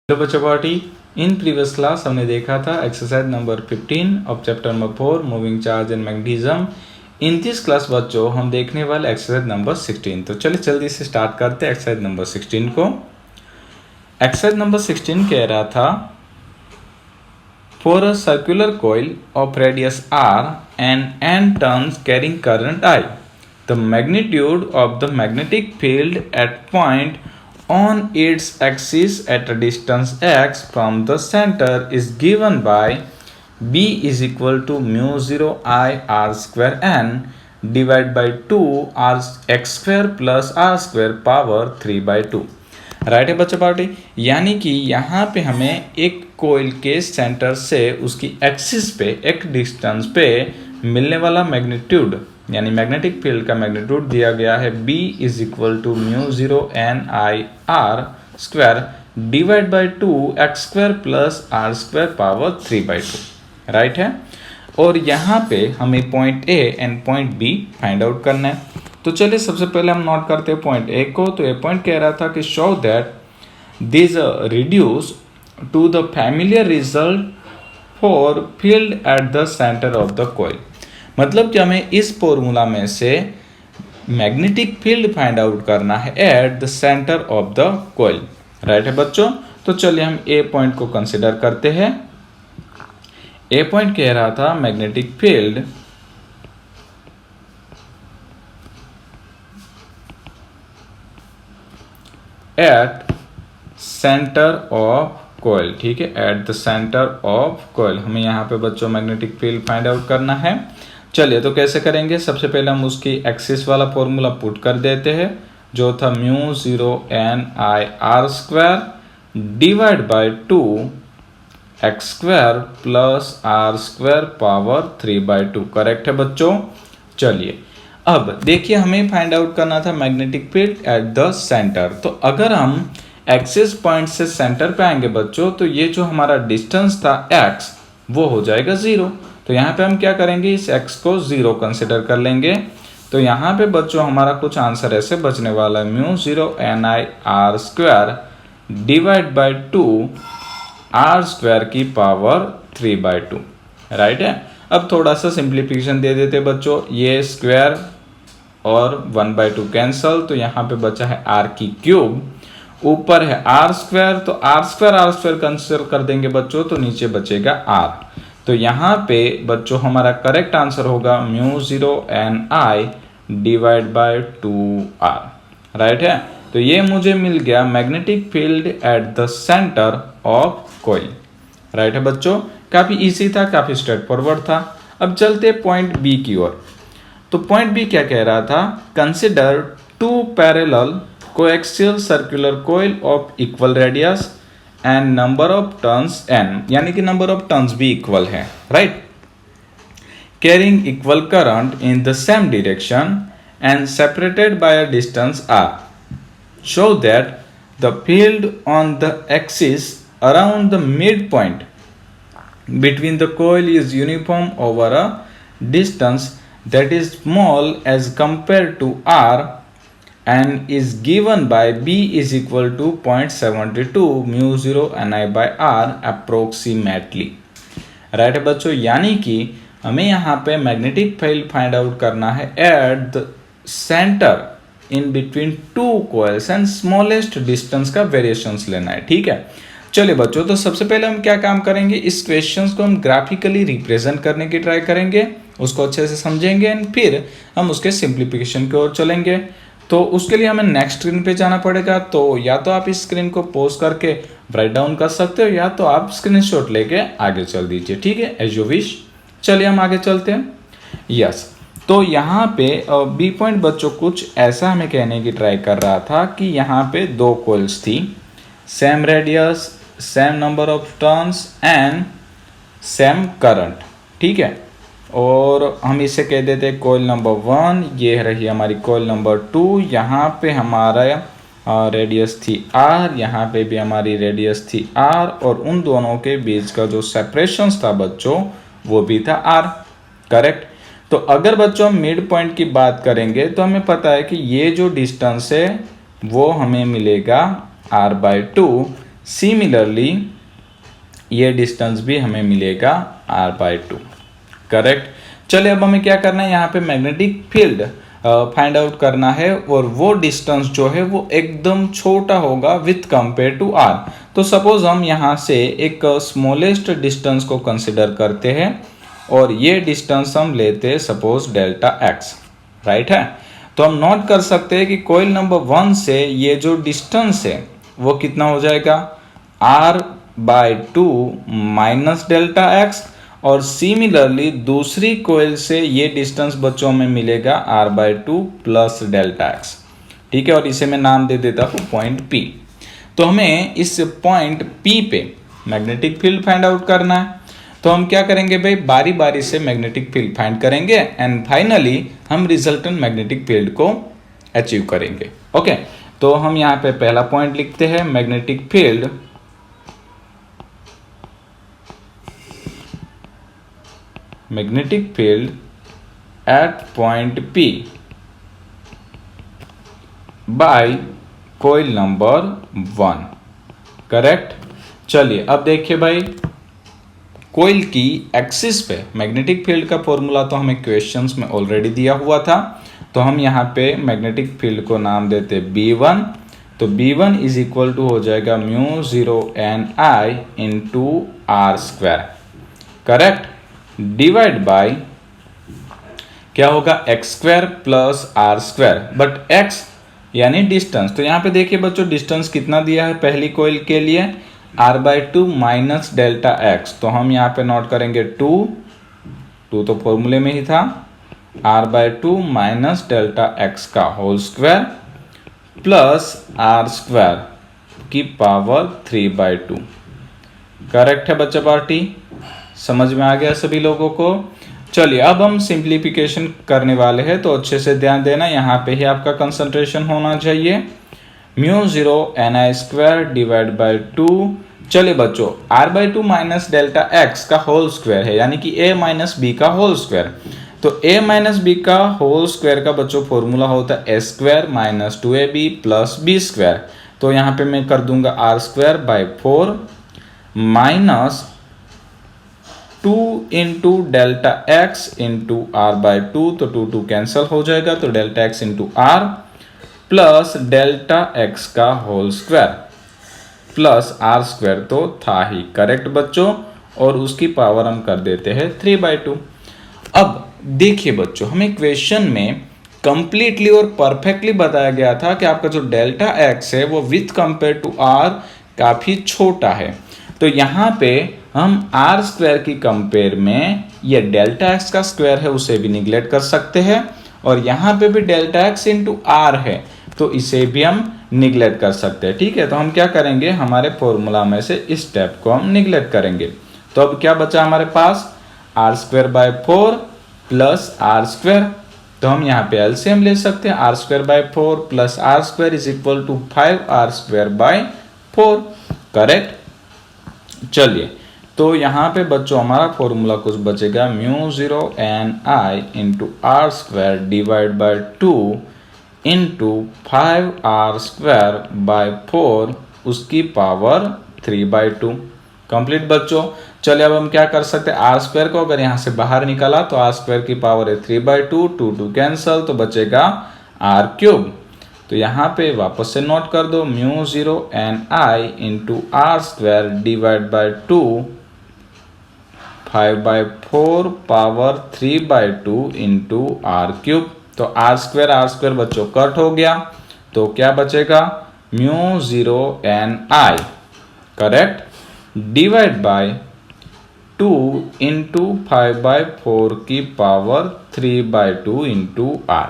Hello बच्चों party. In previous class हमने देखा था exercise number 15 of chapter number 4 moving charge and magnetism. In this class बच्चों हम देखने वाले एक्सरसाइज नंबर 16। तो चलिए जल्दी से स्टार्ट करते हैं एक्सरसाइज नंबर 16 को। एक्सरसाइज नंबर 16 कह रहा था for a circular coil of radius r and n turns carrying current I, the magnitude of the magnetic field at point on its axis at a distance x from the center is given by B is equal to mu 0 I r square n divided by 2 r x square plus r square power 3 by 2। Right है बच्चों party. यानी कि यहाँ पे हमें एक coil के centre से उसकी एक्सिस पे एक डिस्टेंस पे मिलने वाला मैग्नीट्यूड यानी मैग्नेटिक फील्ड का मैग्नीट्यूड दिया गया है B is equal to mu 0 n I r square divide by 2 x square plus r square power 3 by 2। Right है। और यहाँ पे हमें point A and point B find out करना है। तो चलिए सबसे पहले हम नोट करते हैं पॉइंट ए को। तो ये पॉइंट कह रहा था कि show that this reduce to the familiar result for field at the centre of the coil. मतलब कि हमें इस फॉर्मूला में से मैग्नेटिक फील्ड फाइंड आउट करना है eight the centre of the coil. Right है बच्चों। तो चलिए हम ए पॉइंट को कंसिडर करते हैं। ए पॉइंट कह रहा था magnetic field at centre of coil. ठीक है, eight the centre of coil हमें यहाँ पे बच्चों मैग्नेटिक फील्ड फाइंड आउट करना है। चलिए तो कैसे करेंगे। सबसे पहले हम उसकी एक्सिस वाला फॉर्मूला पुट कर देते हैं जो था mu 0 n I r square divide by 2 x square plus r square power 3 by 2। Correct है बच्चों। चलिए अब देखिए हमें फाइंड आउट करना था magnetic field at the centre. तो अगर हम एक्सिस पॉइंट से सेंटर पे आएंगे बच्चों तो ये जो हमारा डिस्टेंस था x वो हो जाएगा 0। तो यहाँ पे हम क्या करेंगे, इस x को 0 कंसिडर कर लेंगे। तो यहाँ पे बच्चों हमारा कुछ आंसर ऐसे बचने वाला है mu 0 n I r square divide by 2 r square की पावर 3 by 2। राइट है। अब थोड़ा सा सिंप्लीफिकेशन दे देते बच्चों, ये स्क्वायर और 1 by 2 कैंसल। तो यहाँ पे बचा है r की क्यूब, ऊपर है r स्क्वायर। तो r स्क्वायर कंसिडर कर देंगे बच्चों तो नीचे बचेगा r। तो यहाँ पे बच्चों हमारा करेक्ट आंसर होगा mu 0 n I divide by 2r। Right है। तो ये मुझे मिल गया magnetic field at the centre of coil. Right है बच्चों। काफी इजी था, काफी स्ट्रेट फॉरवर्ड था। अब चलते पॉइंट बी की ओर। तो पॉइंट बी क्या कह रहा था, consider two parallel coaxial circular coil of equal radius and number of turns n, यानी कि नंबर ऑफ टर्न्स भी इक्वल है। Right, carrying equal current in the same direction and separated by a distance r, show that the field on the axis around the midpoint between the coil is uniform over a distance that is small as compared to r and is given by B is equal to 0.72 mu 0 ni by r approximately। Right है बच्चों। यानी कि हमें यहाँ पे magnetic field find out करना है eight the centre in between two coils and smallest distance का वेरिएशंस लेना है। ठीक है। चलिए बच्चों, तो सबसे पहले हम क्या काम करेंगे, इस क्वेश्चंस को हम ग्राफिकली रिप्रेजेंट करने की ट्राई करेंगे, उसको अच्छे से समझेंगे एंड फिर हम उसके सिंप्लीफिकेशन की ओर चलेंगे। तो उसके लिए हमें नेक्स्ट स्क्रीन पे जाना पड़ेगा। तो या तो आप इस स्क्रीन को पॉज करके राइट डाउन कर सकते हो या तो आप स्क्रीनशॉट लेके आगे चल दीजिए। ठीक है, एज यू विश। चलिए हम आगे चलते हैं। यस, तो यहाँ पे बी पॉइंट बच्चों कुछ ऐसा हमें कहने की ट्राई कर रहा था कि यहाँ पे दो कॉइल्स थी, same radius, same number of turns and same current. ठीक है। और हम इसे कह देते हैं कॉइल नंबर 1, ये रही हमारी कॉइल नंबर 2। यहाँ पे हमारा रेडियस थी r, यहाँ पे भी हमारी रेडियस थी r और उन दोनों के बीच का जो सेपरेशन था बच्चों वो भी था r। करेक्ट। तो अगर बच्चों हम मिड पॉइंट की बात करेंगे तो हमें पता है कि ये जो डिस्टेंस है वो हमें मिलेगा r/2, सिमिलरली ये डिस्टेंस भी हमें मिलेगा r/2। करेक्ट। चलिए अब हमें क्या करना है, यहाँ पे मैग्नेटिक फील्ड फाइंड आउट करना है और वो डिस्टेंस जो है वो एकदम छोटा होगा विथ कंपेयर टू r। तो सपोज हम यहाँ से एक स्मॉलेस्ट डिस्टेंस को कंसिडर करते हैं और ये डिस्टेंस हम लेते हैं सपोज डेल्टा x, राइट है। तो हम नोट कर सकते हैं कि कॉइल नंबर 1 से ये जो डिस्टेंस है वो कितना हो जाएगा, r/2 माइनस डेल्टा x, और सिमिलरली दूसरी कॉइल से ये डिस्टेंस बच्चों में मिलेगा r/2 प्लस डेल्टा x। ठीक है, और इसे मैं नाम दे देता हूँ पॉइंट P। तो हमें इस पॉइंट P पे मैग्नेटिक फील्ड फाइंड आउट करना है। तो हम क्या करेंगे भाई, बारी बारी से मैग्नेटिक फील्ड फाइंड करेंगे एंड फाइनली हम रिजल्टेंट मैग्नेटिक फील्ड को अचीव करेंगे। ओके, तो हम यहाँ पे पहला पॉइंट लिखते हैं, magnetic field at point P by coil number 1। Correct. चलिए अब देखिए भाई, कोइल की एक्सिस पे मैग्नेटिक फील्ड का फॉर्मूला तो हमें क्वेश्चंस में ऑलरेडी दिया हुआ था। तो हम यहाँ पे मैग्नेटिक फील्ड को नाम देते B1। तो B1 इज इक्वल टू हो जाएगा μ0Ni into r²। Correct. Divide by क्या होगा, x² plus r², but x यानी डिस्टेंस। तो यहाँ पे देखिए बच्चों डिस्टेंस कितना दिया है पहली कॉइल के लिए, r/2 माइनस डेल्टा x। तो हम यहाँ पे नोट करेंगे 2 तो फॉर्मूले में ही था, r/2 माइनस डेल्टा x का होल स्क्वायर प्लस r² की पावर 3/2। करेक्ट है बच्चा पार्टी, समझ में आ गया सभी लोगों को। चलिए अब हम सिंप्लीफिकेशन करने वाले हैं, तो अच्छे से ध्यान देना, यहाँ पे ही आपका कंसंट्रेशन होना चाहिए। μ0Ni² divide by 2। चलिए बच्चों r/2 माइनस डेल्टा x का होल स्क्वायर है, यानी कि a माइनस बी का होल स्क्वायर। तो a माइनस बी का होल स्क्वायर का बच्चों फॉर्मूला होता है a² minus 2ab plus b²। तो यहाँ पे मैं कर दूंगा r²/4 minus 2 into delta x into r/2। तो 2 कैंसिल हो जाएगा, तो delta x into r plus delta x का होल स्क्वायर प्लस r² तो था ही। करेक्ट बच्चों, और उसकी पावर हम कर देते हैं 3/2। अब देखिए बच्चों, हमें क्वेश्चन में कंप्लीटली और परफेक्टली बताया गया था कि आपका जो डेल्टा x है वो विथ कंपेयर टू r काफी छोटा है। तो यहाँ पे हम r² की कंपेयर में ये डेल्टा x का स्क्वायर है उसे भी निगलेक्ट कर सकते हैं, और यहाँ पे भी डेल्टा x इंटू r है तो इसे भी हम निगलेक्ट कर सकते हैं। ठीक है, तो हम क्या करेंगे, हमारे फॉर्मूला में से इस स्टेप को हम निगलेक्ट करेंगे। तो अब क्या बचा हमारे पास, r²/4 प्लस r²। तो हम यहाँ पे एलसीएम ले सकते हैं, r²/4 plus r² is equal to 5r²/4। Correct. चलिए तो यहाँ पे बच्चों हमारा फॉर्मूला कुछ बचेगा, μ0Ni into r² divide by 2 into 5r²/4 उसकी पावर 3/2। कंप्लीट बच्चों। चलिए अब हम क्या कर सकते हैं, r² को अगर यहाँ से बाहर निकाला तो r² की पावर है 3/2, 2 कैंसल, तो बचेगा r³। तो यहाँ पे वापस से नोट कर दो, μ0Ni into r² divide by 2 5/4 power 3/2 into r³। तो r² बच्चों कट हो गया, तो क्या बचेगा, μ0Ni correct divide by 2 into 5/4 की पावर 3/2 इंटू r।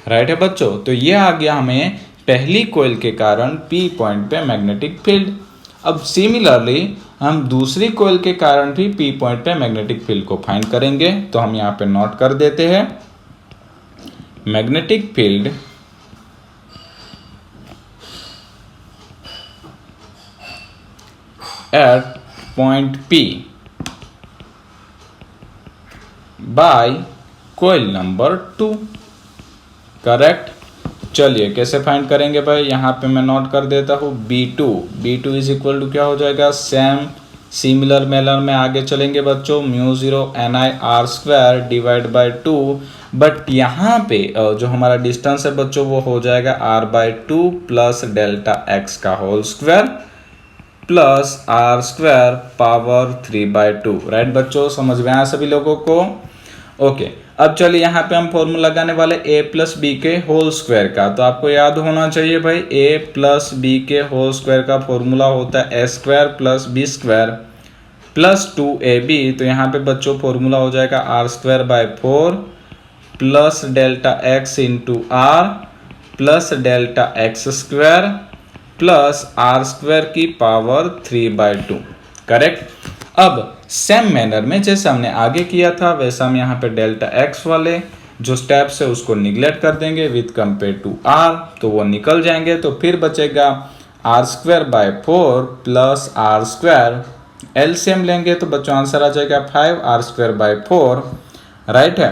राइट है बच्चों। तो ये आ गया हमें पहली कॉइल के कारण P पॉइंट पे मैग्नेटिक फील्ड। अब सिमिलरली हम दूसरी कॉइल के कारण भी P पॉइंट पे मैग्नेटिक फील्ड को फाइंड करेंगे। तो हम यहाँ पे नोट कर देते हैं, magnetic field at point P by coil number 2। Correct. चलिए कैसे फाइंड करेंगे भाई, यहाँ पे मैं नोट कर देता हूँ B2 इज इक्वल टू क्या हो जाएगा, सेम सिमिलर मैनर में आगे चलेंगे बच्चों, mu 0 ni r square divide by 2, but यहाँ पे जो हमारा डिस्टेंस है बच्चों वो हो जाएगा r/2 प्लस डेल्टा x का whole square plus r square power 3/2। Right बच्चों, समझ में आया सभी लोगों को? ओके अब चलिए यहाँ पे हम फॉर्मूला लगाने वाले a प्लस बी के होल स्क्वायर का। तो आपको याद होना चाहिए भाई, a प्लस बी के होल स्क्वायर का फॉर्मूला होता है a square plus B square plus 2ab। तो यहाँ पे बच्चों फॉर्मूला हो जाएगा r square by 4 plus delta x into R plus delta X square plus r square की पावर 3/2। करेक्ट। अब सेम मैनर में जैसे हमने आगे किया था वैसा हम यहाँ पे डेल्टा एक्स वाले जो स्टेप्स है उसको निगलेक्ट कर देंगे विथ कंपेयर टू आर, तो वो निकल जाएंगे। तो फिर बचेगा R square by 4 plus R square, LCM लेंगे तो बच्चों आंसर आ जाएगा 5 आर स्क्वायर बाय 4। राइट है।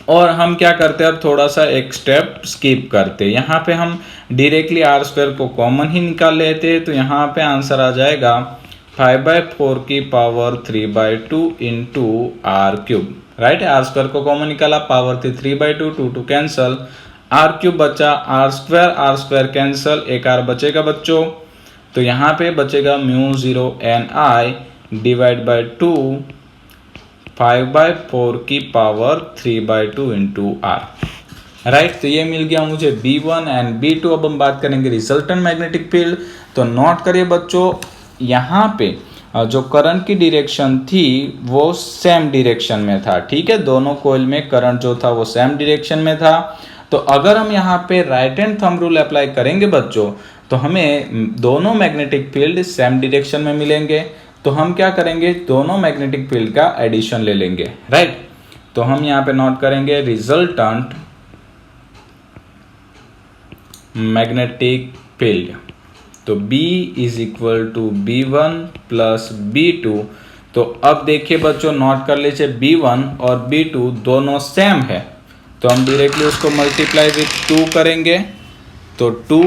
और हम क्या करते हैं, अब थोड़ा सा एक स्टेप स्किप करते हैं, यहाँ पे हम डायरेक्टली आर स्क्वायर को कॉमन ही निकाल लेते हैं। तो यहाँ पे आंसर आ जाएगा 5/4 की power 3/2 into R cube. Right है, आर स्क्वायर को कॉमन निकाला, पावर थी 3/2, 2 कैंसल, आर क्यूब बचा, आर स्क्वायर कैंसल, एक आर बचेगा बच्चों। तो यहाँ पे बचेगा म्यू 0 ni डिवाइड बाई 2 5/4 की पावर 3/2 इंटू आर। राइट, तो ये मिल गया मुझे B1 एंड B2। अब हम बात करेंगे रिजल्टेंट मैग्नेटिक फील्ड। तो नोट करिए बच्चों, यहाँ पे जो करंट की डायरेक्शन थी वो सेम डायरेक्शन में था। ठीक है, दोनों कॉइल में करंट जो था वो सेम डायरेक्शन में था। तो अगर हम यहाँ पे right hand thumb rule apply करेंगे बच्चों तो हमें दोनों मैग्नेटिक फील्ड सेम डायरेक्शन में मिलेंगे। तो हम क्या करेंगे, दोनों मैग्नेटिक फील्ड का एडिशन ले लेंगे। राइट, तो हम यहाँ पे नोट करेंगे रिजल्टेंट मैग्नेटिक फील्ड। तो B is equal to B1 plus B2। तो अब देखिए बच्चों, नोट कर लीजिए B1 और B2 दोनों सेम है, तो हम डायरेक्टली उसको मल्टीप्लाई विथ 2 करेंगे। तो 2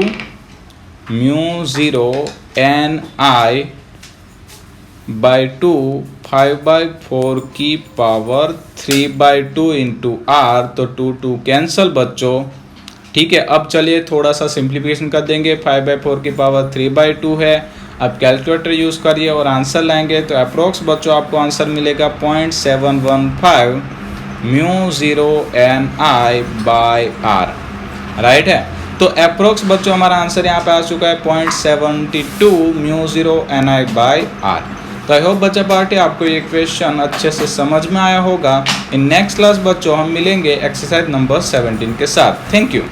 म्यू 0 ni बाई 2 5/4 की पावर 3/2 इंटू आर। तो 2 कैंसल बच्चों। ठीक है, अब चलिए थोड़ा सा सिंप्लीफिकेशन कर देंगे। 5/4 की पावर 3/2 है। अब कैलकुलेटर यूज़ करिए और आंसर लाएंगे तो अप्रोक्स बच्चों आपको आंसर मिलेगा 0.715 mu 0 ni by R. Right है, तो अप्रोक्स बच्चों हमारा आंसर यहाँ पे आ चुका है 0.72 म्यू 0 ni बाई आर। तो आई होप बच्चा पार्टी आपको ये क्वेश्चन अच्छे से समझ में आया होगा। इन नेक्स्ट क्लास बच्चों हम मिलेंगे एक्सरसाइज नंबर 17 के साथ। Thank you.